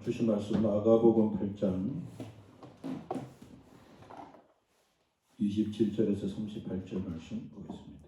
주신 말씀 마가복음 8장 27절에서 38절 말씀 보겠습니다.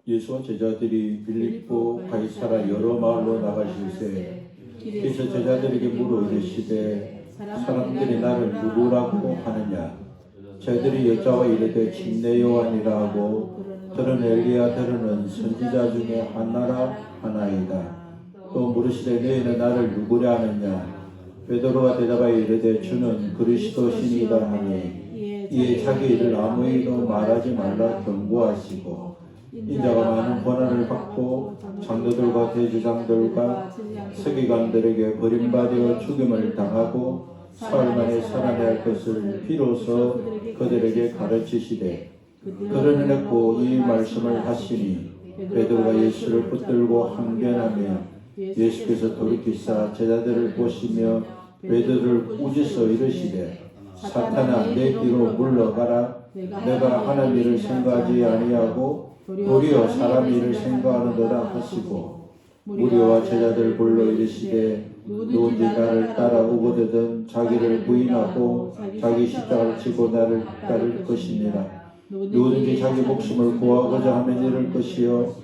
예수와 제자들이 빌립보 가이사라 여러 마을로 나가실새 그래서 제자들에게 물어 이르시되 사람들이 나를 누구라고 하느냐. 저희들이 여자와 이르되 침례 요한이라 하고 들은 엘리야 들은 선지자 중에 하나라 하나이다. 또 물으시되 너희는 나를 누구라 하느냐. 베드로가 대답하여 이르되 주는 그리스도시니이다 하니 이에 자기 일을 아무에게도 말하지 말라 경고하시고 인자가 많은 고난을 받고 장로들과 대제사장들과 서기관들에게 버림받아 죽임을 당하고 사흘 만에 살아내야 할 것을 비로소 그들에게 가르치시되 그러내고 이 말씀을 하시니 베드로가 예수를 붙들고 항변하며 예수께서 돌이키사 제자들을 보시며 베드로를 꾸짖어 이르시되 사탄아 내 뒤로 물러가라. 내가 하나님 일을 생각하지 아니하고 도리어 사람 일을 생각하는도다 하시고 무리와 제자들 불러 이르시되 누구든지 나를 따라오거든 자기를 부인하고 자기 십자가를 지고 나를 따를 것이니라. 누구든지 자기 목숨을 구하고자 하면 잃을 것이요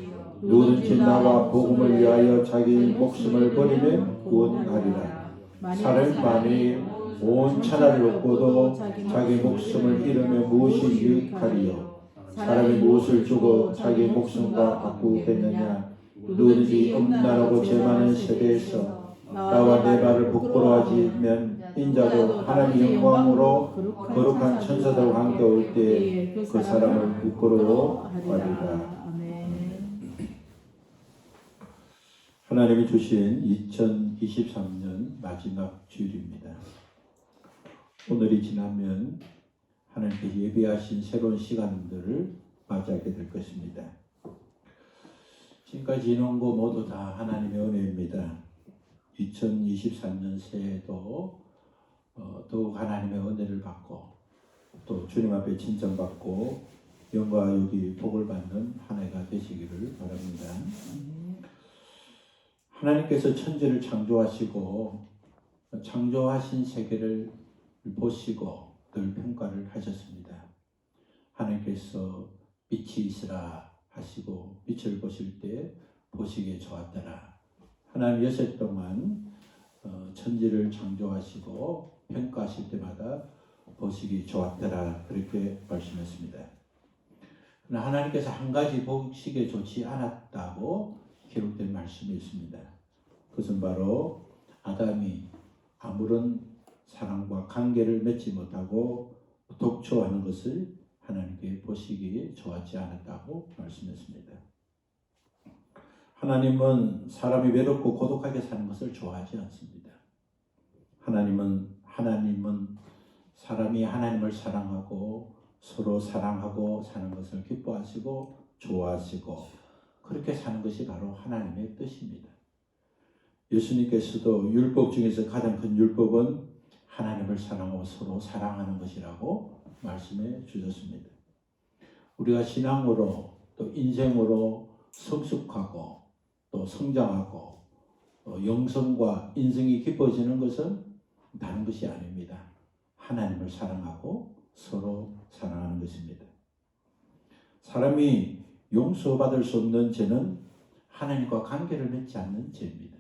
누구든지 나와 복음을 위하여 자기 목숨을 버리면 구원하리라. 사람이 만일 온 천하를 얻고도 자기 목숨을 잃으면 무엇이 유익하리요. 사람이 무엇을 주고 자기 목숨과 바꾸겠느냐. 누구든지 음란하고 죄 많은 세대에서 나와 내 말을 부끄러워하지면 인자도 하나님의 영광으로 거룩한 천사들과 함께 올 때에 그 사람을 부끄러워하리라. 하나님이 주신 2023년 마지막 주일입니다. 오늘이 지나면 하나님께서 예비하신 새로운 시간들을 맞이하게 될 것입니다. 지금까지 지난 거 모두 다 하나님의 은혜입니다. 2023년 새해에도 더욱 하나님의 은혜를 받고 또 주님 앞에 칭찬받고 영과 유기 복을 받는 한 해가 되시기를 바랍니다. 하나님께서 천지를 창조하시고 창조하신 세계를 보시고 늘 평가를 하셨습니다. 하나님께서 빛이 있으라 하시고 빛을 보실 때 보시기에 좋았더라. 하나님 여섯 동안 천지를 창조하시고 평가하실 때마다 보시기 좋았더라 그렇게 말씀했습니다. 그러나 하나님께서 한 가지 보시기에 좋지 않았다고 기록된 말씀이 있습니다. 그것은 바로 아담이 아무런 사랑과 관계를 맺지 못하고 독초하는 것을 하나님께 보시기에 좋았지 않았다고 말씀했습니다. 하나님은 사람이 외롭고 고독하게 사는 것을 좋아하지 않습니다. 하나님은 사람이 하나님을 사랑하고 서로 사랑하고 사는 것을 기뻐하시고 좋아하시고 그렇게 사는 것이 바로 하나님의 뜻입니다. 예수님께서도 율법 중에서 가장 큰 율법은 하나님을 사랑하고 서로 사랑하는 것이라고 말씀해 주셨습니다. 우리가 신앙으로 또 인생으로 성숙하고 또 성장하고 또 영성과 인성이 깊어지는 것은 다른 것이 아닙니다. 하나님을 사랑하고 서로 사랑하는 것입니다. 사람이 용서받을 수 없는 죄는 하나님과 관계를 맺지 않는 죄입니다.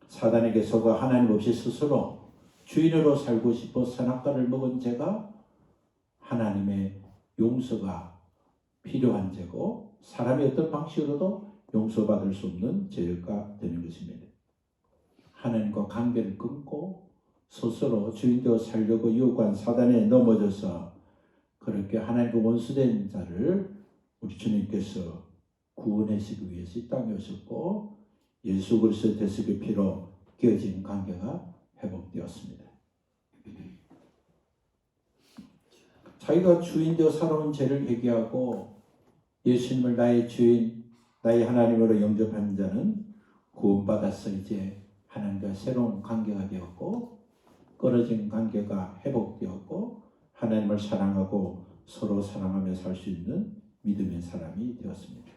사단에게 속아 하나님 없이 스스로 주인으로 살고 싶어 선악과를 먹은 죄가 하나님의 용서가 필요한 죄고 사람이 어떤 방식으로도 용서받을 수 없는 죄가 되는 것입니다. 하나님과 관계를 끊고 스스로 주인되어 살려고 유혹한 사단에 넘어져서 그렇게 하나님과 원수된 자를 우리 주님께서 구원하시기 위해서 이 땅에 오셨고 예수 그리스도의 대속의 피로 깨어진 관계가 회복되었습니다. 자기가 주인되어 살아온 죄를 회개하고 예수님을 나의 주인, 나의 하나님으로 영접한 자는 구원받아서 이제 하나님과 새로운 관계가 되었고 끊어진 관계가 회복되었고 하나님을 사랑하고 서로 사랑하며 살 수 있는 믿음의 사람이 되었습니다.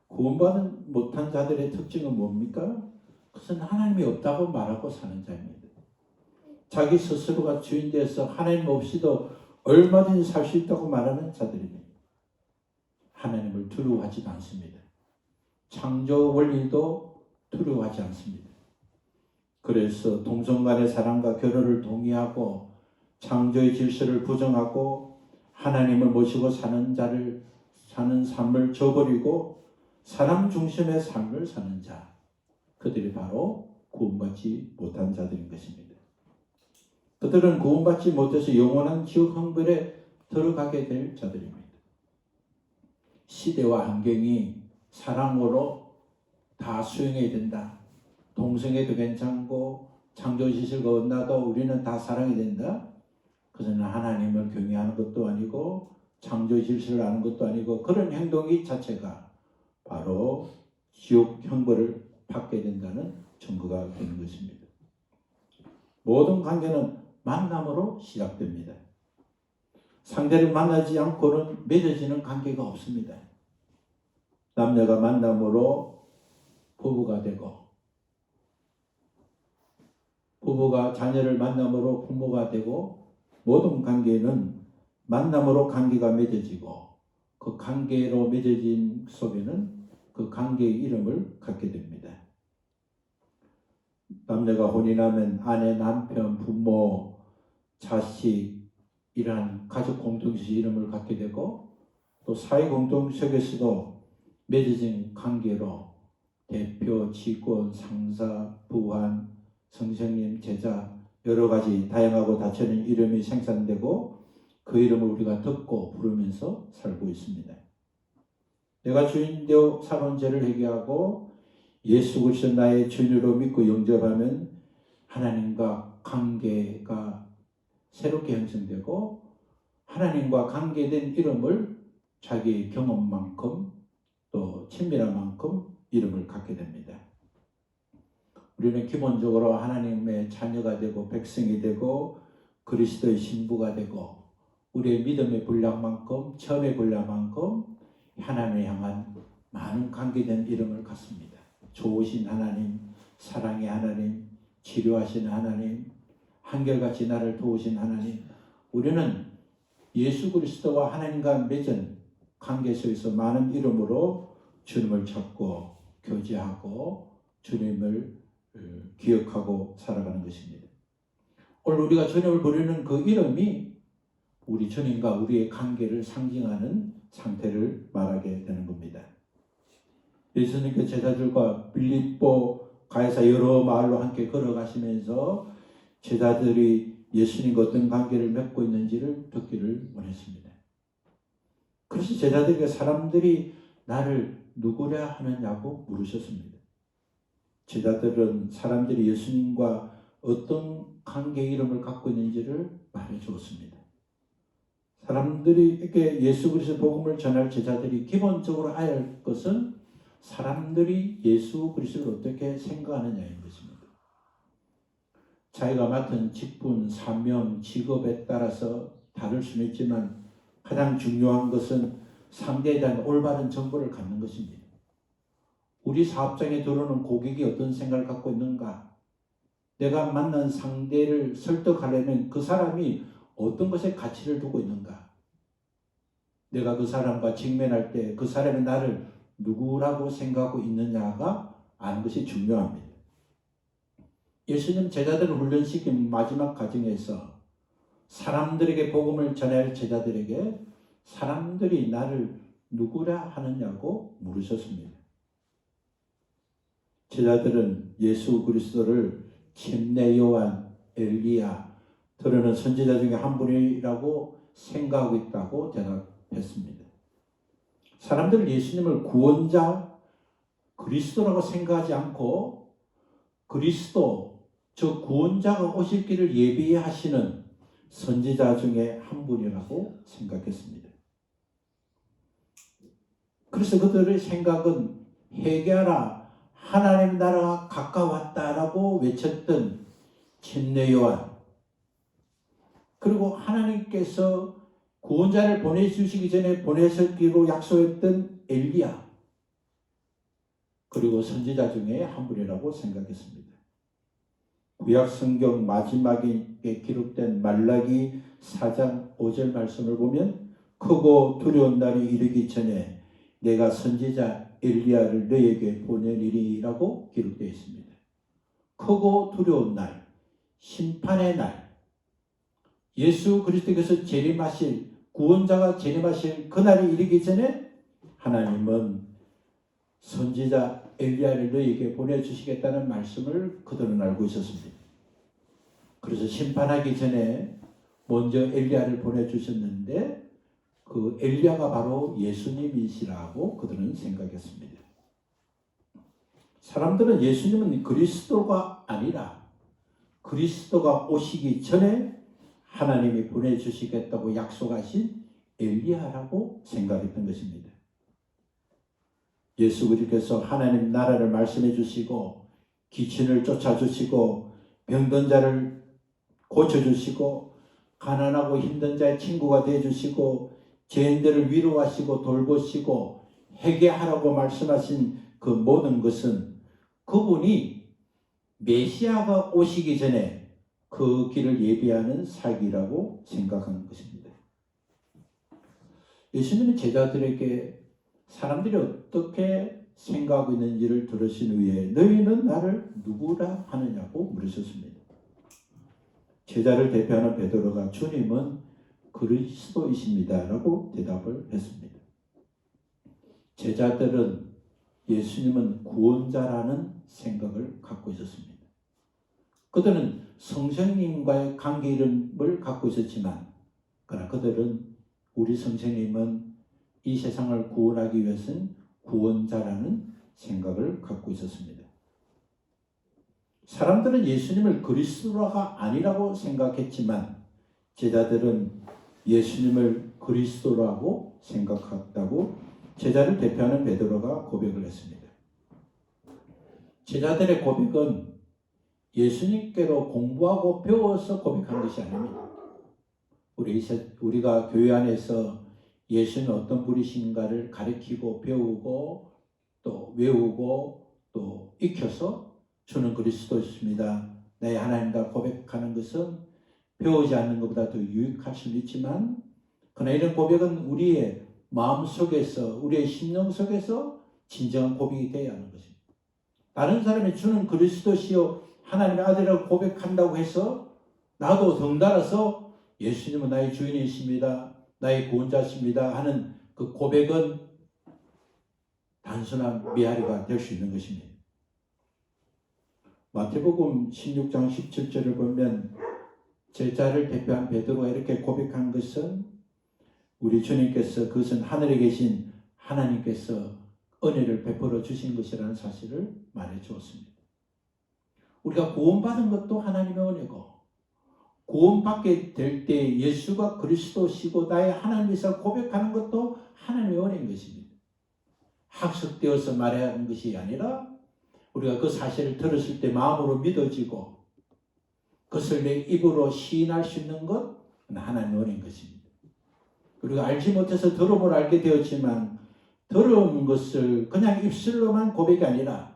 구원받은 못한 자들의 특징은 뭡니까? 그것은 하나님이 없다고 말하고 사는 자입니다. 자기 스스로가 주인 되어서 하나님 없이도 얼마든지 살 수 있다고 말하는 자들입니다. 하나님을 두려워하지도 않습니다. 창조 원리도 두려워하지 않습니다. 그래서 동성 간의 사랑과 결혼을 동의하고 창조의 질서를 부정하고 하나님을 모시고 사는 삶을 저버리고 사람 중심의 삶을 사는 자, 그들이 바로 구원받지 못한 자들인 것입니다. 그들은 구원받지 못해서 영원한 지옥 형벌에 들어가게 될 자들입니다. 시대와 환경이 사랑으로 다 수용해야 된다. 동성애도 괜찮고 창조지실과 언나도 우리는 다 사랑이 된다. 그것은 하나님을 경외하는 것도 아니고 창조질서를 아는 것도 아니고 그런 행동이 자체가 바로 지옥 형벌을 받게 된다는 증거가 되는 것입니다. 모든 관계는 만남으로 시작됩니다. 상대를 만나지 않고는 맺어지는 관계가 없습니다. 남녀가 만남으로 부부가 되고 부부가 자녀를 만남으로 부모가 되고 모든 관계는 만남으로 관계가 맺어지고 그 관계로 맺어진 속에는 그 관계의 이름을 갖게 됩니다. 남녀가 혼인하면 아내, 남편, 부모, 자식 이러한 가족 공동체 이름을 갖게 되고 또 사회 공동체에서도 맺어진 관계로 대표, 직원, 상사, 부한, 선생님, 제자 여러 가지 다양하고 다채로운 이름이 생산되고 그 이름을 우리가 듣고 부르면서 살고 있습니다. 내가 주인 되어 살아온 죄를 회개하고 예수 그리스도 나의 주인으로 믿고 영접하면 하나님과 관계가 새롭게 형성되고 하나님과 관계된 이름을 자기 경험만큼 또 친밀한 만큼 이름을 갖게 됩니다. 우리는 기본적으로 하나님의 자녀가 되고 백성이 되고 그리스도의 신부가 되고 우리의 믿음의 분량만큼 처음의 분량만큼 하나님을 향한 많은 관계된 이름을 갖습니다. 좋으신 하나님, 사랑의 하나님, 치료하신 하나님, 한결같이 나를 도우신 하나님. 우리는 예수 그리스도와 하나님과 맺은 관계 속에서 많은 이름으로 주님을 찾고 교제하고 주님을 기억하고 살아가는 것입니다. 오늘 우리가 주님을 부르는 그 이름이 우리 주님과 우리의 관계를 상징하는 상태를 말하게 되는 겁니다. 예수님께서 제자들과 빌립보 가이사 여러 마을로 함께 걸어가시면서 제자들이 예수님과 어떤 관계를 맺고 있는지를 듣기를 원했습니다. 그래서 제자들에게 사람들이 나를 누구라 하느냐고 물으셨습니다. 제자들은 사람들이 예수님과 어떤 관계의 이름을 갖고 있는지를 말해 주었습니다. 사람들에게 예수 그리스도 복음을 전할 제자들이 기본적으로 알아야 할 것은 사람들이 예수 그리스도를 어떻게 생각하느냐인 것입니다. 자기가 맡은 직분, 사명, 직업에 따라서 다를 수는 있지만 가장 중요한 것은 상대에 대한 올바른 정보를 갖는 것입니다. 우리 사업장에 들어오는 고객이 어떤 생각을 갖고 있는가? 내가 만난 상대를 설득하려면 그 사람이 어떤 것에 가치를 두고 있는가? 내가 그 사람과 직면할 때 그 사람이 나를 누구라고 생각하고 있느냐가 아는 것이 중요합니다. 예수님 제자들을 훈련시킨 마지막 과정에서 사람들에게 복음을 전할 제자들에게 사람들이 나를 누구라 하느냐고 물으셨습니다. 제자들은 예수 그리스도를 침례 요한, 엘리야, 들어는 선지자 중에 한 분이라고 생각하고 있다고 대답했습니다. 사람들은 예수님을 구원자, 그리스도라고 생각하지 않고 그리스도, 저 구원자가 오실 길을 예비하시는 선지자 중에 한 분이라고 생각했습니다. 그래서 그들의 생각은 회개하라, 하나님 나라가 가까웠다라고 외쳤던 침례 요한, 그리고 하나님께서 구원자를 보내주시기 전에 보내셨기로 약속했던 엘리야, 그리고 선지자 중에 한 분이라고 생각했습니다. 구약 성경 마지막에 기록된 말라기 4장 5절 말씀을 보면 크고 두려운 날이 이르기 전에 내가 선지자 엘리야를 너에게 보내리라고 기록되어 있습니다. 크고 두려운 날, 심판의 날, 예수 그리스도께서 재림하실, 구원자가 재림하실 그날이 이르기 전에 하나님은 선지자 엘리야를 너에게 보내주시겠다는 말씀을 그들은 알고 있었습니다. 그래서 심판하기 전에 먼저 엘리야를 보내주셨는데 그 엘리야가 바로 예수님이시라고 그들은 생각했습니다. 사람들은 예수님은 그리스도가 아니라 그리스도가 오시기 전에 하나님이 보내주시겠다고 약속하신 엘리야라고 생각했던 것입니다. 예수 그리스도께서 하나님 나라를 말씀해 주시고 기친을 쫓아주시고 병든 자를 고쳐주시고 가난하고 힘든 자의 친구가 되어주시고 죄인들을 위로하시고 돌보시고 회개하라고 말씀하신 그 모든 것은 그분이 메시아가 오시기 전에 그 길을 예비하는 사기라고 생각하는 것입니다. 예수님은 제자들에게 사람들이 어떻게 생각하고 있는지를 들으신 후에 너희는 나를 누구라 하느냐고 물으셨습니다. 제자를 대표하는 베드로가 주님은 그리스도이십니다 라고 대답을 했습니다. 제자들은 예수님은 구원자라는 생각을 갖고 있었습니다. 그들은 성령님과의 관계 이름을 갖고 있었지만 그러나 그들은 우리 성령님은 이 세상을 구원하기 위해서는 구원자라는 생각을 갖고 있었습니다. 사람들은 예수님을 그리스도가 아니라고 생각했지만 제자들은 예수님을 그리스도라고 생각했다고 제자를 대표하는 베드로가 고백을 했습니다. 제자들의 고백은 예수님께로 공부하고 배워서 고백한 것이 아닙니다. 우리가 교회 안에서 예수는 어떤 분이신가를 가르치고 배우고 또 외우고 또 익혀서 주는 그리스도였습니다. 내 하나님과 고백하는 것은 배우지 않는 것보다 더 유익할 수는 있지만 그러나 이런 고백은 우리의 마음속에서 우리의 심령 속에서 진정한 고백이 되어야 하는 것입니다. 다른 사람이 주는 그리스도시요 하나님의 아들이라고 고백한다고 해서 나도 덩달아서 예수님은 나의 주인이십니다. 나의 구원자십니다. 하는 그 고백은 단순한 메아리가 될 수 있는 것입니다. 마태복음 16장 17절을 보면 제자를 대표한 베드로가 이렇게 고백한 것은 우리 주님께서 그것은 하늘에 계신 하나님께서 은혜를 베풀어 주신 것이라는 사실을 말해 주었습니다. 우리가 구원받은 것도 하나님의 은혜고 구원받게 될 때 예수가 그리스도시고 나의 하나님이서 고백하는 것도 하나님의 은혜인 것입니다. 학습되어서 말해야 하는 것이 아니라 우리가 그 사실을 들었을 때 마음으로 믿어지고 그것을 내 입으로 시인할 수 있는 것 하나님의 은혜인 것입니다. 우리가 알지 못해서 들음을 알게 되었지만 들은 것을 그냥 입술로만 고백이 아니라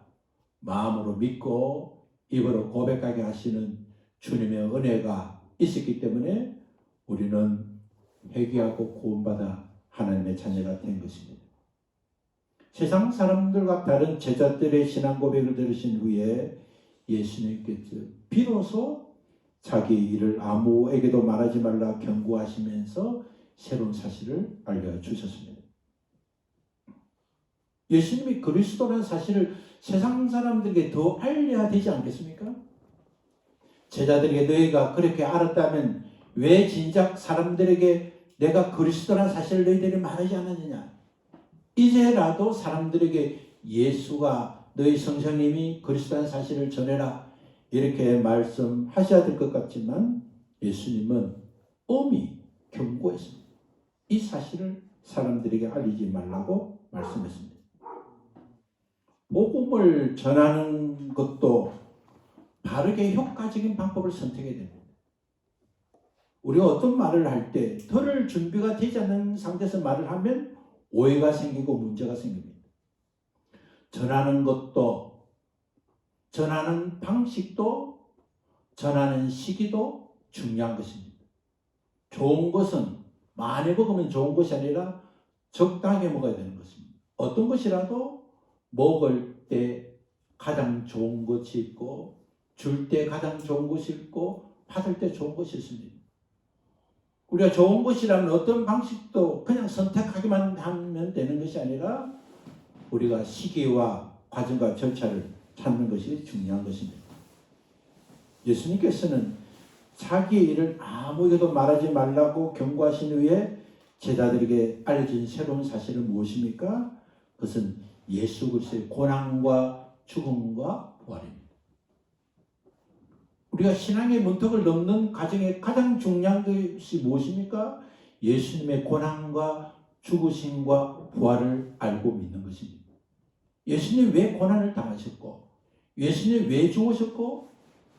마음으로 믿고 입으로 고백하게 하시는 주님의 은혜가 있었기 때문에 우리는 회개하고 구원받아 하나님의 자녀가 된 것입니다. 세상 사람들과 다른 제자들의 신앙 고백을 들으신 후에 예수님께서 비로소 자기 일을 아무에게도 말하지 말라 경고하시면서 새로운 사실을 알려주셨습니다. 예수님이 그리스도라는 사실을 세상 사람들에게 더 알려야 되지 않겠습니까? 제자들에게 너희가 그렇게 알았다면 왜 진작 사람들에게 내가 그리스도라는 사실을 너희들이 말하지 않았느냐? 이제라도 사람들에게 예수가 너희 성령님이 그리스도라는 사실을 전해라 이렇게 말씀하셔야 될 것 같지만 예수님은 엄히 경고했습니다. 이 사실을 사람들에게 알리지 말라고 말씀했습니다. 복음 복음을 전하는 것도 바르게 효과적인 방법을 선택해야 됩니다. 우리가 어떤 말을 할 때 들을 준비가 되지 않는 상태에서 말을 하면 오해가 생기고 문제가 생깁니다. 전하는 것도, 전하는 방식도, 전하는 시기도 중요한 것입니다. 좋은 것은 많이 먹으면 좋은 것이 아니라 적당히 먹어야 되는 것입니다. 어떤 것이라도 먹을 때 가장 좋은 것이 있고, 줄 때 가장 좋은 것이 있고, 받을 때 좋은 것이 있습니다. 우리가 좋은 것이라면 어떤 방식도 그냥 선택하기만 하면 되는 것이 아니라 우리가 시기와 과정과 절차를 찾는 것이 중요한 것입니다. 예수님께서는 자기의 일을 아무에게도 말하지 말라고 경고하신 후에 제자들에게 알려진 새로운 사실은 무엇입니까? 그것은 예수 그리스도의 고난과 죽음과 부활입니다. 우리가 신앙의 문턱을 넘는 과정에 가장 중요한 것이 무엇입니까? 예수님의 고난과 죽으심과 부활을 알고 믿는 것입니다. 예수님 왜 고난을 당하셨고, 예수님 왜 죽으셨고,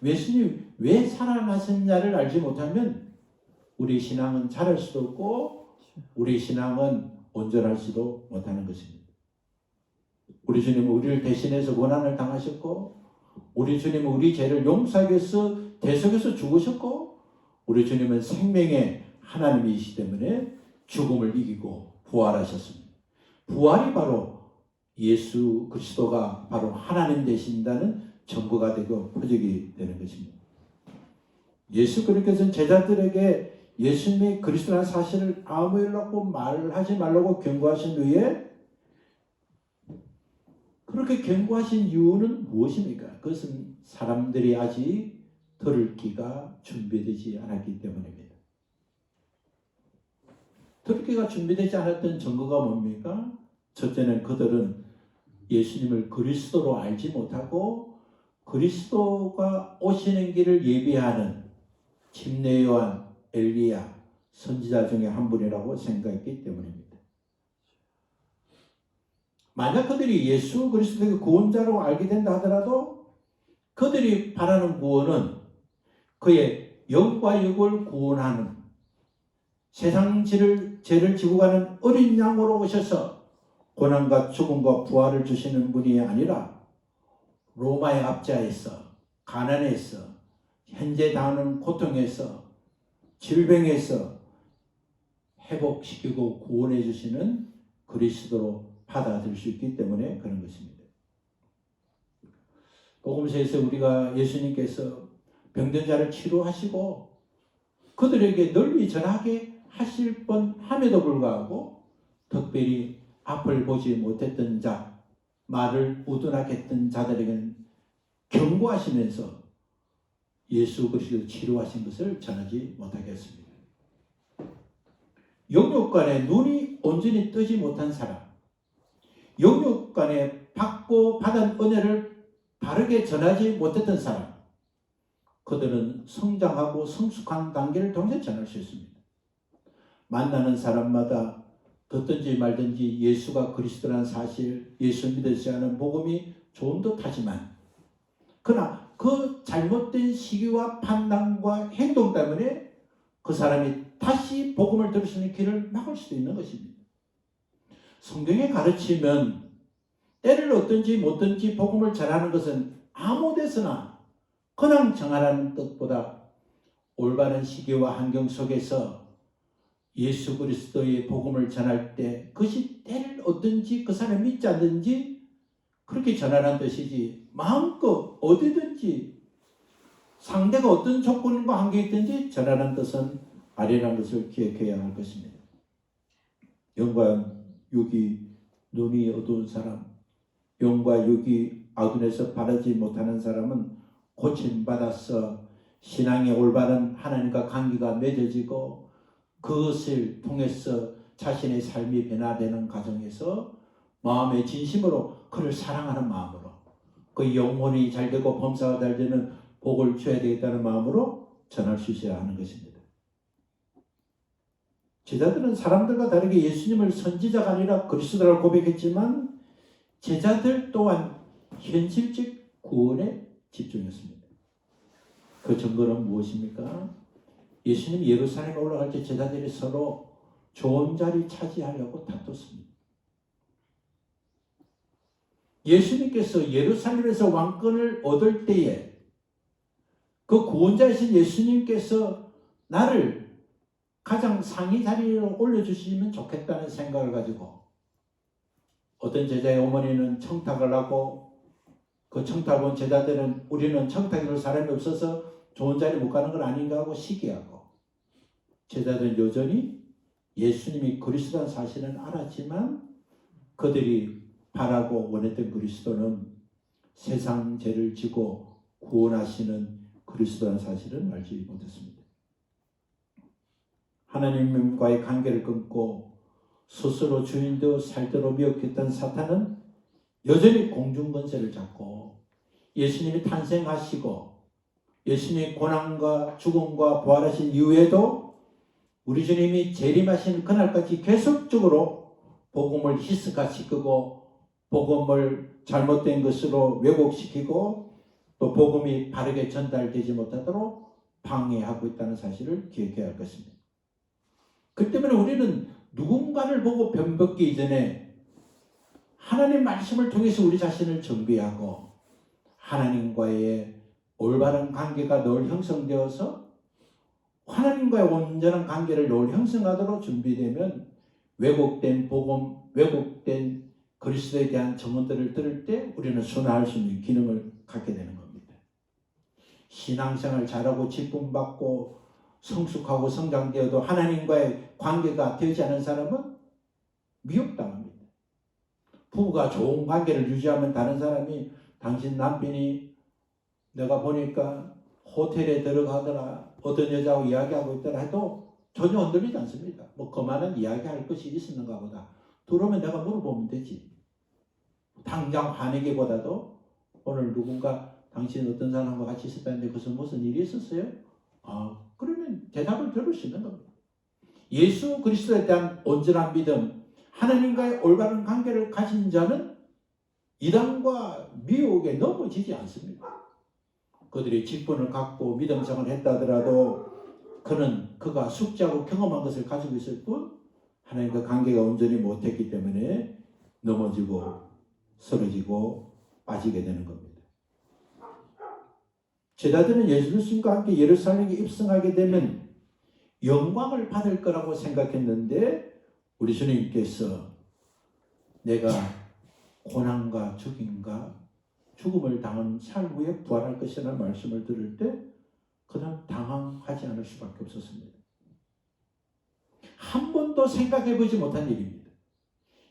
예수님 왜 살아나셨냐를 알지 못하면 우리 신앙은 자랄 수도 없고 우리 신앙은 온전할 수도 못하는 것입니다. 우리 주님은 우리를 대신해서 고난을 당하셨고, 우리 주님은 우리 죄를 용서하기 위해서 대속해서 죽으셨고, 우리 주님은 생명의 하나님이시기 때문에 죽음을 이기고 부활하셨습니다. 부활이 바로 예수 그리스도가 바로 하나님 되신다는 증거가 되고 표적이 되는 것입니다. 예수 그리스도께서는 제자들에게 예수님이 그리스도라는 사실을 아무 일 없고 말하지 말라고 경고하신 후에 그렇게 경고하신 이유는 무엇입니까? 그것은 사람들이 아직 들을 귀가 준비되지 않았기 때문입니다. 들을 귀가 준비되지 않았던 증거가 뭡니까? 첫째는 그들은 예수님을 그리스도로 알지 못하고 그리스도가 오시는 길을 예비하는 침례 요한, 엘리야, 선지자 중에 한 분이라고 생각했기 때문입니다. 만약 그들이 예수 그리스도의 구원자로 알게 된다 하더라도 그들이 바라는 구원은 그의 영과 육을 구원하는 세상 죄를 지고 가는 어린 양으로 오셔서 고난과 죽음과 부활을 주시는 분이 아니라 로마의 압제에서, 가난에서, 현재 당하는 고통에서, 질병에서 회복시키고 구원해 주시는 그리스도로 받아들일 수 있기 때문에 그런 것입니다. 복음서에서 우리가 예수님께서 병든 자를 치료하시고 그들에게 널리 전하게 하실 뻔함에도 불구하고 특별히 앞을 보지 못했던 자, 말을 우둔하게 했던 자들에게는 경고하시면서 예수 그리스도 치료하신 것을 전하지 못하게 했습니다. 영육간에 눈이 온전히 뜨지 못한 사람, 영육간에 받고 받은 은혜를 바르게 전하지 못했던 사람, 그들은 성장하고 성숙한 단계를 동시에 전할 수 있습니다. 만나는 사람마다 듣든지 말든지 예수가 그리스도라는 사실, 예수 믿으지 않은 복음이 좋은 듯하지만 그러나 그 잘못된 시기와 판단과 행동 때문에 그 사람이 다시 복음을 들을 수 있는 길을 막을 수도 있는 것입니다. 성경에 가르치면 때를 얻든지 못든지 복음을 전하는 것은 아무 데서나 그냥 정하라는 뜻보다 올바른 시기와 환경 속에서 예수 그리스도의 복음을 전할 때 그것이 때를 얻든지 그 사람이 믿지 않든지 그렇게 전하라는 뜻이지, 마음껏 어디든지 상대가 어떤 조건과 관계에 있든지 전하라는 뜻은 아니라는 것을 기억해야 할 것입니다. 영과 육이 눈이 어두운 사람, 영과 육이 어둠에서 바르지 못하는 사람은 고침받아서 신앙의 올바른 하나님과 관계가 맺어지고 그것을 통해서 자신의 삶이 변화되는 과정에서 마음의 진심으로 그를 사랑하는 마음으로 그 영혼이 잘되고 범사가 잘되는 복을 줘야 되겠다는 마음으로 전할 수 있어야 하는 것입니다. 제자들은 사람들과 다르게 예수님을 선지자가 아니라 그리스도라고 고백했지만 제자들 또한 현실적 구원에 집중했습니다. 그 증거는 무엇입니까? 예수님 예루살렘에 올라갈 때 제자들이 서로 좋은 자리 차지하려고 다퉜습니다. 예수님께서 예루살렘에서 왕권을 얻을 때에 그 구원자이신 예수님께서 나를 가장 상위 자리로 올려주시면 좋겠다는 생각을 가지고 어떤 제자의 어머니는 청탁을 하고 그 청탁을 온 제자들은 우리는 청탁을 사람이 없어서 좋은 자리 못 가는 건 아닌가 하고 시기하고 제자들은 여전히 예수님이 그리스도라는 사실은 알았지만 그들이 바라고 원했던 그리스도는 세상 죄를 지고 구원하시는 그리스도라는 사실은 알지 못했습니다. 하나님과의 관계를 끊고 스스로 주인되어 살도록 미혹했던 사탄은 여전히 공중권세를 잡고 예수님이 탄생하시고 예수님의 고난과 죽음과 부활하신 이후에도 우리 주님이 재림하신 그날까지 계속적으로 복음을 희석화시키고 복음을 잘못된 것으로 왜곡시키고 또 복음이 바르게 전달되지 못하도록 방해하고 있다는 사실을 기억해야 할 것입니다. 그 때문에 우리는 누군가를 보고 변벗기 이전에 하나님 말씀을 통해서 우리 자신을 정비하고 하나님과의 올바른 관계가 늘 형성되어서 하나님과의 온전한 관계를 늘 형성하도록 준비되면 왜곡된 복음, 왜곡된 그리스도에 대한 증언들을 들을 때 우리는 순화할 수 있는 기능을 갖게 되는 겁니다. 신앙생활 잘하고 직분받고 성숙하고 성장되어도 하나님과의 관계가 되지 않은 사람은 미혹당합니다. 부부가 좋은 관계를 유지하면 다른 사람이 당신 남편이 내가 보니까 호텔에 들어가더라 어떤 여자하고 이야기하고 있더라 해도 전혀 흔들리지 않습니다. 뭐 그만한 이야기할 것이 있었는가 보다. 들어오면 내가 물어보면 되지. 당장 화내기보다도 오늘 누군가 당신 어떤 사람과 같이 있었다는데 그것은 무슨 일이 있었어요? 그러면 대답을 들을 수 있는 겁니다. 예수 그리스도에 대한 온전한 믿음, 하나님과의 올바른 관계를 가진 자는 이단과 미혹에 넘어지지 않습니다. 그들이 직분을 갖고 믿음생활을 했다 하더라도 그가 숙지하고 경험한 것을 가지고 있을 뿐 하나님과 관계가 온전히 못했기 때문에 넘어지고 쓰러지고 빠지게 되는 겁니다. 제자들은 예수님과 함께 예루살렘에 입성하게 되면 영광을 받을 거라고 생각했는데 우리 주님께서 내가 고난과 죽음을 당한 삶 후에 부활할 것이라는 말씀을 들을 때 그냥 당황하지 않을 수밖에 없었습니다. 한 번도 생각해 보지 못한 일입니다.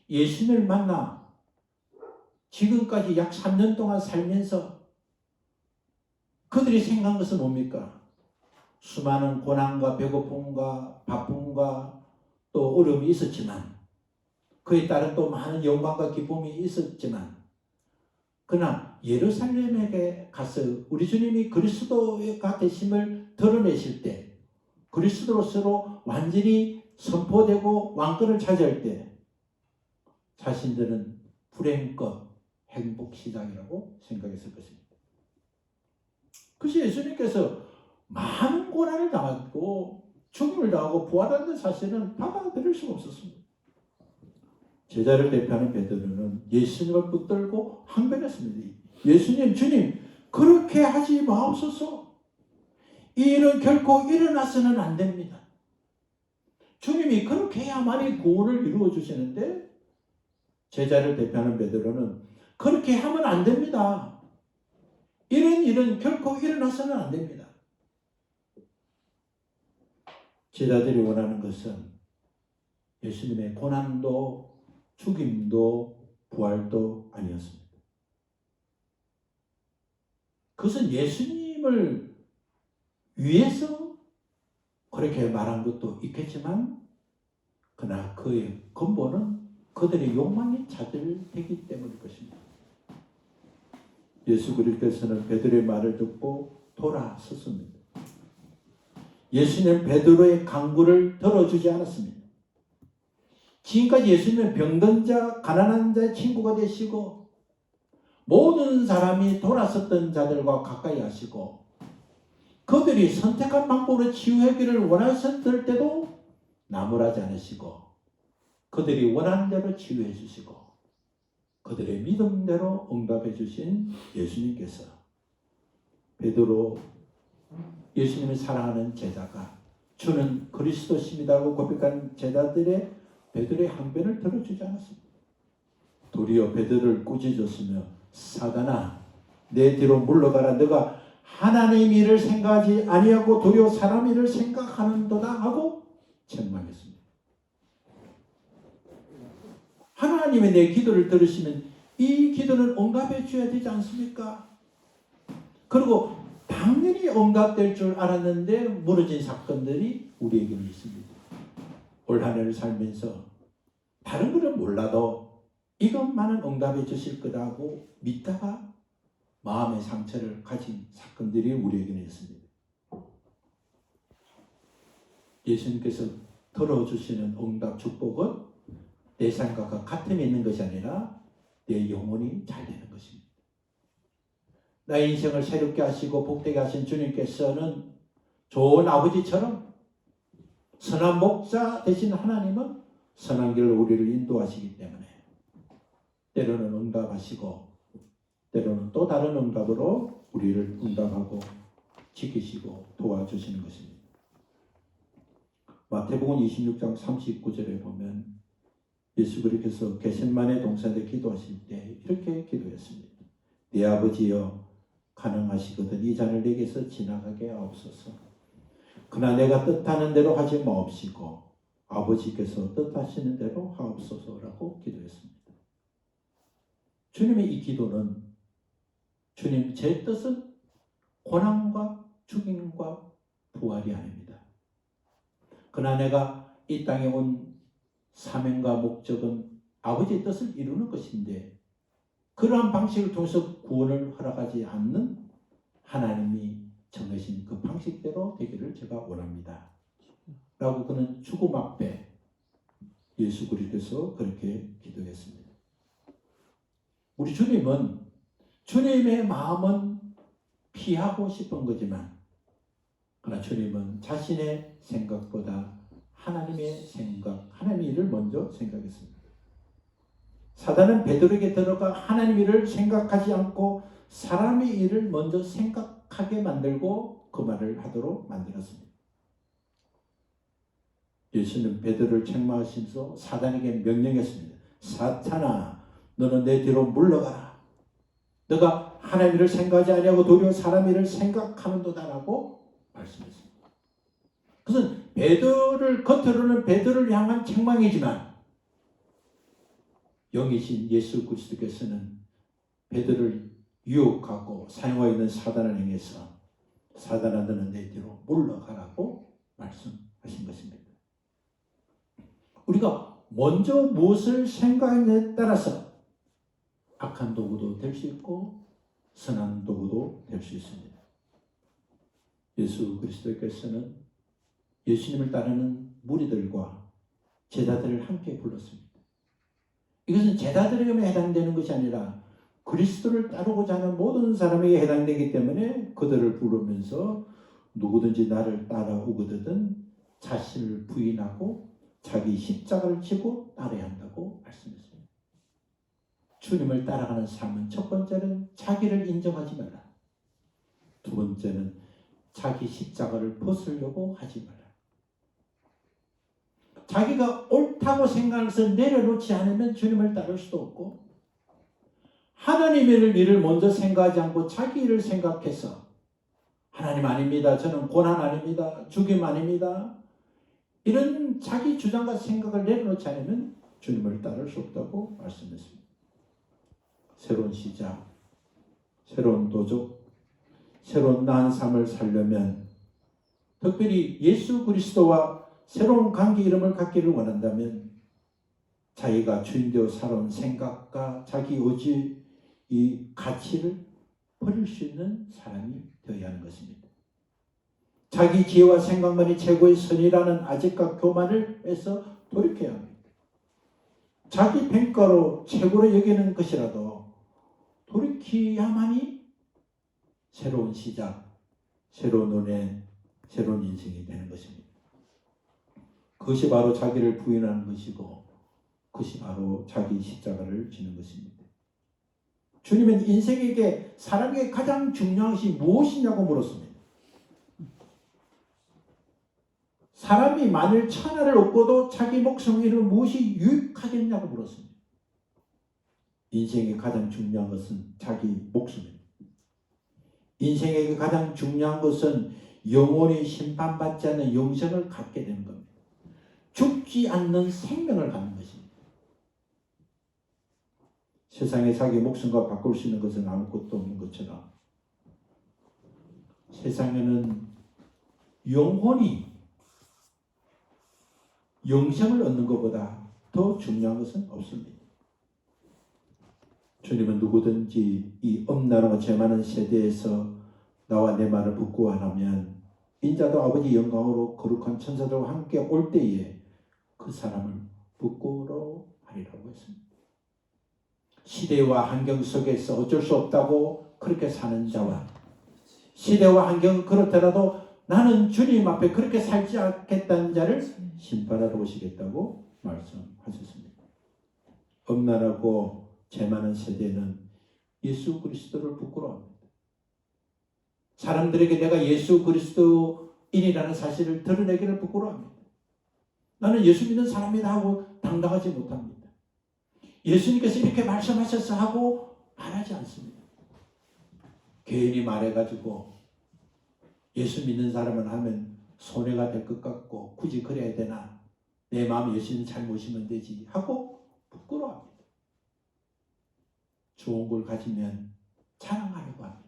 예수님을 만나 지금까지 약 3년 동안 살면서 그들이 생각한 것은 뭡니까? 수많은 고난과 배고픔과 바쁨과 또 어려움이 있었지만 그에 따른 또 많은 영광과 기쁨이 있었지만 그러나 예루살렘에 가서 우리 주님이 그리스도가 되심을 드러내실 때 그리스도로서로 완전히 선포되고 왕권을 차지할 때 자신들은 불행껏 행복 시작이라고 생각했을 것입니다. 그래서 예수님께서 많은 고난을 당하고 죽음을 당하고 부활하는 사실은 받아들일 수가 없었습니다. 제자를 대표하는 베드로는 예수님을 붙들고 항변했습니다. 예수님, 주님, 그렇게 하지 마옵소서. 이 일은 결코 일어나서는 안 됩니다. 주님이 그렇게 해야만이 구원을 이루어 주시는데 제자를 대표하는 베드로는 그렇게 하면 안 됩니다. 이런 일은 결코 일어나서는 안 됩니다. 제자들이 원하는 것은 예수님의 고난도 죽임도 부활도 아니었습니다. 그것은 예수님을 위해서 그렇게 말한 것도 있겠지만 그러나 그의 근본은 그들의 욕망이 자들되기 때문일 것입니다. 예수 그리스도께서는 베드로의 말을 듣고 돌아섰습니다. 예수님은 베드로의 간구를 들어주지 않았습니다. 지금까지 예수님은 병든 자, 가난한 자의 친구가 되시고 모든 사람이 돌아섰던 자들과 가까이 하시고 그들이 선택한 방법으로 치유하기를 원하셨을 때도 나무라지 않으시고 그들이 원하는 대로 치유해 주시고 그들의 믿음대로 응답해 주신 예수님께서 베드로 예수님을 사랑하는 제자가 주는 그리스도십니다고 고백한 제자들의 베드로의 항변을 들어주지 않았습니다. 도리어 베드로를 꾸짖었으며 사단아 내 뒤로 물러가라 너가 하나님 일을 생각하지 아니하고 도리어 사람 일을 생각하는도다 하고 책망했습니다. 하나님의 내 기도를 들으시면 이 기도는 응답해 줘야 되지 않습니까? 그리고 당연히 응답될 줄 알았는데 무너진 사건들이 우리에게는 있습니다. 올 한 해를 살면서 다른 것은 몰라도 이것만은 응답해 주실 거라고 믿다가 마음의 상처를 가진 사건들이 우리에게는 있습니다. 예수님께서 들어주시는 응답 축복은 내 생각과 같음이 있는 것이 아니라 내 영혼이 잘 되는 것입니다. 나의 인생을 새롭게 하시고 복되게 하신 주님께서는 좋은 아버지처럼 선한 목자 되신 하나님은 선한 길로 우리를 인도하시기 때문에 때로는 응답하시고 때로는 또 다른 응답으로 우리를 응답하고 지키시고 도와주시는 것입니다. 마태복음 26장 39절에 보면 예수 그리스도께서 겟세마네 동산에 기도하실 때 이렇게 기도했습니다. 내 아버지여 가능하시거든 이 잔을 내게서 지나가게 하옵소서. 그러나 내가 뜻하는 대로 하지 마옵시고 아버지께서 뜻하시는 대로 하옵소서라고 기도했습니다. 주님의 이 기도는 주님 제 뜻은 고난과 죽임과 부활이 아닙니다. 그러나 내가 이 땅에 온 사명과 목적은 아버지의 뜻을 이루는 것인데 그러한 방식을 통해서 구원을 허락하지 않는 하나님이 정하신 그 방식대로 되기를 제가 원합니다. 라고 그는 죽음 앞에 예수 그리스도께서 그렇게 기도했습니다. 우리 주님은 주님의 마음은 피하고 싶은 거지만 그러나 주님은 자신의 생각보다 하나님의 생각, 하나님의 일을 먼저 생각했습니다. 사단은 베드로에게 들어가 하나님 일을 생각하지 않고 사람의 일을 먼저 생각하게 만들고 그 말을 하도록 만들었습니다. 예수는 베드로를 책망하시면서 사단에게 명령했습니다. 사탄아, 너는 내 뒤로 물러가라. 너가 하나님 일을 생각하지 아니하고 도리어 사람 일을 생각하는도다라고 말씀했습니다. 그것은 베드로를 겉으로는 베드로를 향한 책망이지만 영이신 예수 그리스도께서는 베드로를 유혹하고 사용하고 있는 사단을 향해서 사단아 너는 내 뒤로 물러가라고 말씀하신 것입니다. 우리가 먼저 무엇을 생각하느냐에 따라서 악한 도구도 될 수 있고 선한 도구도 될 수 있습니다. 예수 그리스도께서는 예수님을 따르는 무리들과 제자들을 함께 불렀습니다. 이것은 제자들에게만 해당되는 것이 아니라 그리스도를 따르고자 하는 모든 사람에게 해당되기 때문에 그들을 부르면서 누구든지 나를 따라오거든 자신을 부인하고 자기 십자가를 지고 따라야 한다고 말씀했습니다. 주님을 따라가는 삶은 첫 번째는 자기를 인정하지 말라. 두 번째는 자기 십자가를 벗으려고 하지 말라. 자기가 옳다고 생각해서 내려놓지 않으면 주님을 따를 수도 없고 하나님의 일을 먼저 생각하지 않고 자기 일을 생각해서 하나님 아닙니다. 저는 고난 아닙니다. 죽임 아닙니다. 이런 자기 주장과 생각을 내려놓지 않으면 주님을 따를 수 없다고 말씀했습니다. 새로운 시작, 새로운 도적, 새로운 나은 삶을 살려면 특별히 예수 그리스도와 새로운 관계 이름을 갖기를 원한다면 자기가 주인되어 살아온 생각과 자기 의지 이 가치를 버릴 수 있는 사람이 되어야 하는 것입니다. 자기 지혜와 생각만이 최고의 선이라는 아직과 교만을 해서 돌이켜야 합니다. 자기 평가로 최고로 여기는 것이라도 돌이켜야만이 새로운 시작, 새로운 은혜, 새로운 인생이 되는 것입니다. 그것이 바로 자기를 부인하는 것이고 그것이 바로 자기 십자가를 지는 것입니다. 주님은 인생에게 사람에게 가장 중요한 것이 무엇이냐고 물었습니다. 사람이 만일 천하를 얻고도 자기 목숨을 잃으면 무엇이 유익하겠냐고 물었습니다. 인생에 가장 중요한 것은 자기 목숨입니다. 인생에게 가장 중요한 것은 영원히 심판받지 않는 영생을 갖게 되는 겁니다. 죽지 않는 생명을 갖는 것입니다. 세상에 자기 목숨과 바꿀 수 있는 것은 아무것도 없는 것처럼 세상에는 영혼이 영생을 얻는 것보다 더 중요한 것은 없습니다. 주님은 누구든지 이 엄나라와 죄 많은 세대에서 나와 내 말을 부끄러워하면 인자도 아버지 영광으로 거룩한 천사들과 함께 올 때에 그 사람을 부끄러워하리라고 했습니다. 시대와 환경 속에서 어쩔 수 없다고 그렇게 사는 자와 시대와 환경은 그렇더라도 나는 주님 앞에 그렇게 살지 않겠다는 자를 심판하러 오시겠다고 말씀하셨습니다. 엄난하고 죄 많은 세대는 예수 그리스도를 부끄러워합니다. 사람들에게 내가 예수 그리스도인이라는 사실을 드러내기를 부끄러워합니다. 나는 예수 믿는 사람이다 하고 당당하지 못합니다. 예수님께서 이렇게 말씀하셔서 하고 말하지 않습니다. 괜히 말해가지고 예수 믿는 사람은 하면 손해가 될 것 같고 굳이 그래야 되나 내 마음에 예수님 잘 모시면 되지 하고 부끄러워합니다. 좋은 걸 가지면 자랑하려고 합니다.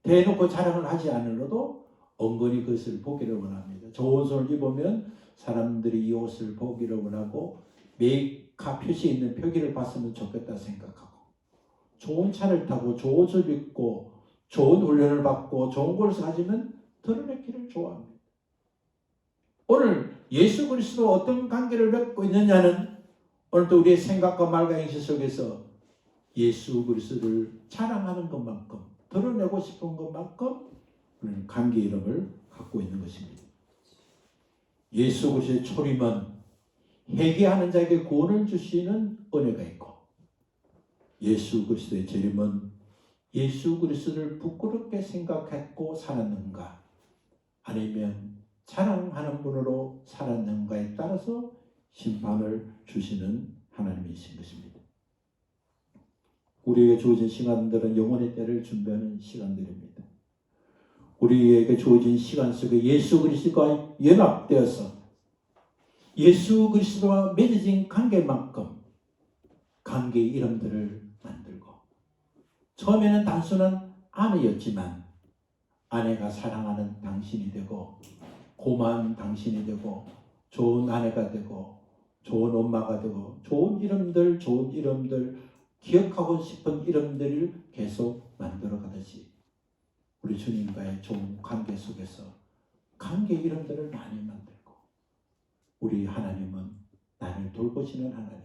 대놓고 자랑을 하지 않으려도 은근히 그것을 보기를 원합니다. 좋은 옷을 입으면 사람들이 이 옷을 보기를 원하고 메이커 표시에 있는 표기를 봤으면 좋겠다 생각하고 좋은 차를 타고 좋은 옷을 입고 좋은 훈련을 받고 좋은 걸 가지면 드러내기를 좋아합니다. 오늘 예수 그리스도와 어떤 관계를 맺고 있느냐는 오늘도 우리의 생각과 말과 행실 속에서 예수 그리스도를 자랑하는 것만큼 드러내고 싶은 것만큼 우리는 관계 이름을 갖고 있는 것입니다. 예수 그리스도의 초림은 회개하는 자에게 구원을 주시는 은혜가 있고 예수 그리스도의 재림은 예수 그리스도를 부끄럽게 생각했고 살았는가 아니면 자랑하는 분으로 살았는가에 따라서 심판을 주시는 하나님이신 것입니다. 우리에게 주어진 시간들은 영혼의 때를 준비하는 시간들입니다. 우리에게 주어진 시간 속에 예수 그리스도와 연합되어서 예수 그리스도와 맺어진 관계만큼 관계의 이름들을 만들고 처음에는 단순한 아내였지만 아내가 사랑하는 당신이 되고 고마운 당신이 되고 좋은 아내가 되고 좋은 엄마가 되고 좋은 이름들 기억하고 싶은 이름들을 계속 만들어 가듯이 우리 주님과의 좋은 관계 속에서 관계 이름들을 많이 만들고 우리 하나님은 나를 돌보시는 하나님,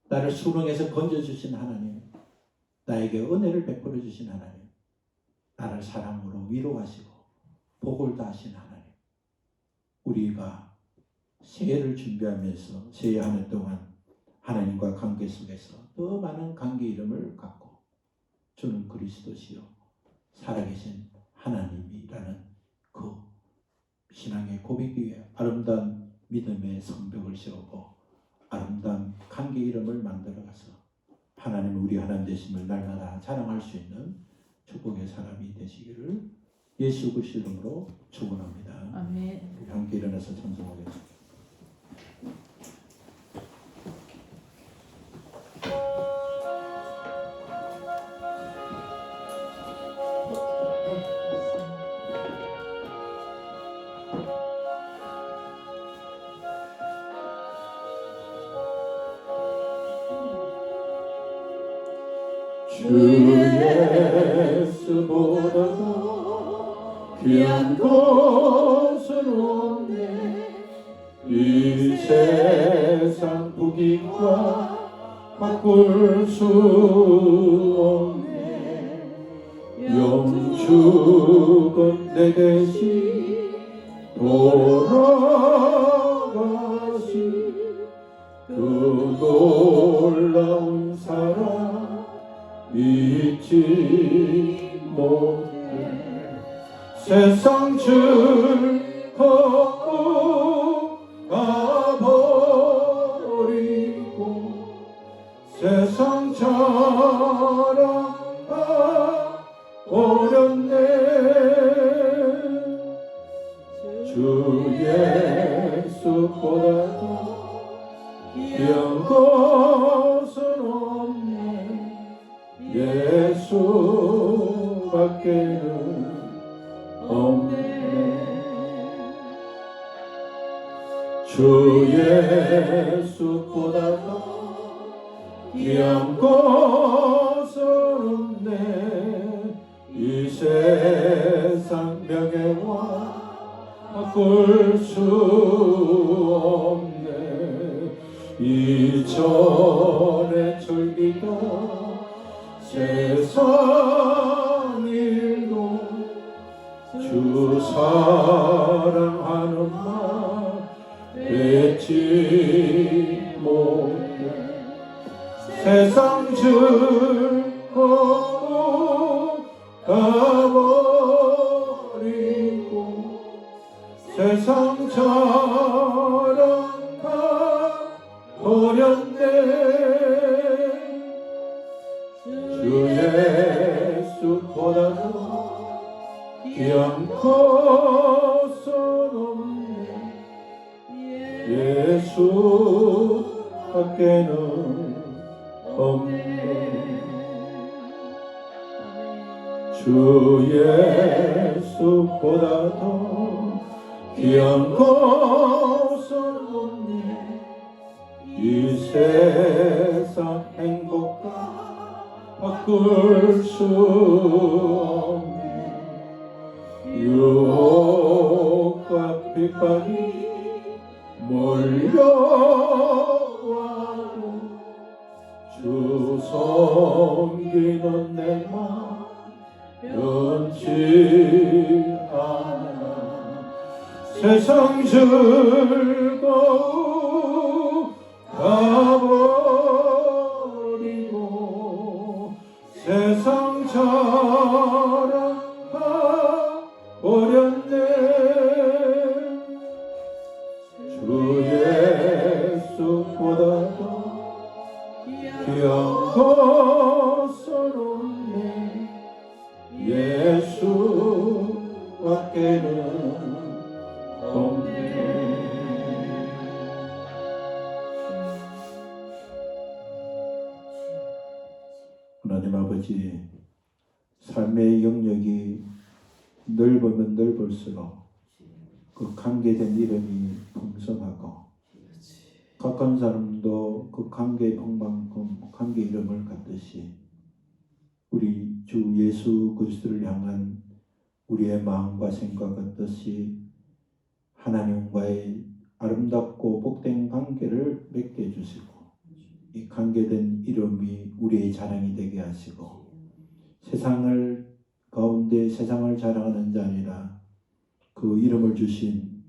나를 수렁에서 건져주신 하나님, 나에게 은혜를 베풀어 주신 하나님, 나를 사랑으로 위로하시고 복을 다하신 하나님, 우리가 새해를 준비하면서 새해 한 해 동안 하나님과 관계 속에서 더 많은 관계 이름을 갖고 주는 그리스도시요 살아계신 하나님이라는 그 신앙의 고백 위에 아름다운 믿음의 성벽을 세우고 아름다운 관계 이름을 만들어가서 하나님 우리 하나님 되심을 날마다 자랑할 수 있는 축복의 사람이 되시기를 예수 그리스도 이름으로 축원합니다. 아멘. 우리 함께 일어나서 찬송하겠습니다. 주 예수보다도 귀한 것은 없네 이 세상 부귀과 바꿀 수 없네. 영축은 내 대신 돌아가신 그 놀라운 사랑 잊지 못해. 세상 즐거워 가버리고 세상 자랑가 버렸네. 주 예수보다도 귀한 것은 없네. 예수밖에는 없네. 주 예수보다도 귀한 것은 없네. 이 세상 명예와 바꿀 수 없네. 이전의 절기도 세상 일도 주 사랑하는 말 잊지 못해. 세상 즐거워 가버리고 세상 자랑가 버렸네. 주 예수보다도 귀한 것은 없네. 예수밖에는 없네. 주 예수보다도 귀한 것은 없네. 이 세상 행복과 바꿀 수 없네. 유혹과 핍박이 몰려와도 주 섬기는 내 맘 변치 않아. 세상 즐거워 가버리고 세상 자랑가 버렸네. 주 예수보다도 귀한 것은 없네. 예수밖에는 없네. 하나님 아버지, 삶의 영역이 넓으면 넓을수록 그 관계된 이름이 풍성하고 가까운 사람도 그 관계의 폭만큼 관계 이름을 갖듯이 우리 주 예수 그리스도를 향한 우리의 마음과 생각 같듯이 하나님과의 아름답고 복된 관계를 맺게 해주시고 이 관계된 이름이 우리의 자랑이 되게 하시고 세상을 가운데 세상을 자랑하는 자 아니라 그 이름을 주신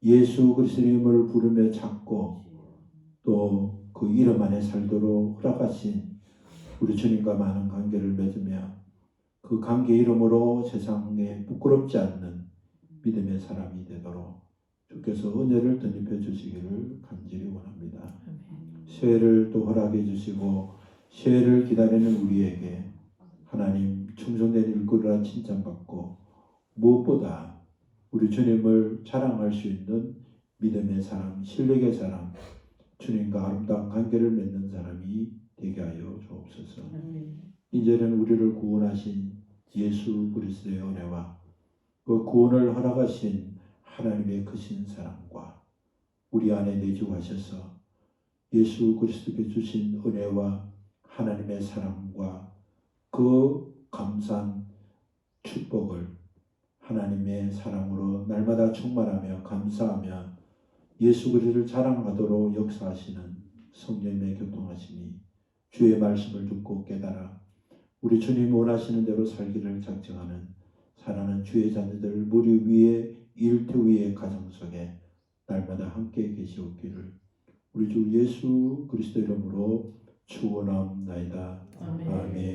예수 그리스도의 이름을 부르며 찾고 또 그 이름 안에 살도록 허락하신 우리 주님과 많은 관계를 맺으며 그 관계 이름으로 세상에 부끄럽지 않는 믿음의 사람이 되도록 주께서 은혜를 덧입혀 주시기를 간절히 원합니다. 새해를 또 허락해 주시고 새해를 기다리는 우리에게 하나님 충성된 일꾼이라 칭찬받고 무엇보다 우리 주님을 자랑할 수 있는 믿음의 사람, 신뢰의 사람, 주님과 아름다운 관계를 맺는 사람이 되게 하여 주옵소서. 이제는 우리를 구원하신 예수 그리스도의 은혜와 그 구원을 허락하신 하나님의 크신 사랑과 우리 안에 내주하셔서 예수 그리스도께 주신 은혜와 하나님의 사랑과 그 감사한 축복을 하나님의 사랑으로 날마다 충만하며 감사하며 예수 그리스도를 자랑하도록 역사하시는 성령님의 교통하심이 주의 말씀을 듣고 깨달아 우리 주님 원하시는 대로 살기를 작정하는 사랑하는 주의 자녀들 무리 위에 일터 위에 가정 속에 날마다 함께 계시옵기를 우리 주 예수 그리스도 이름으로 축원하옵나이다. 아멘.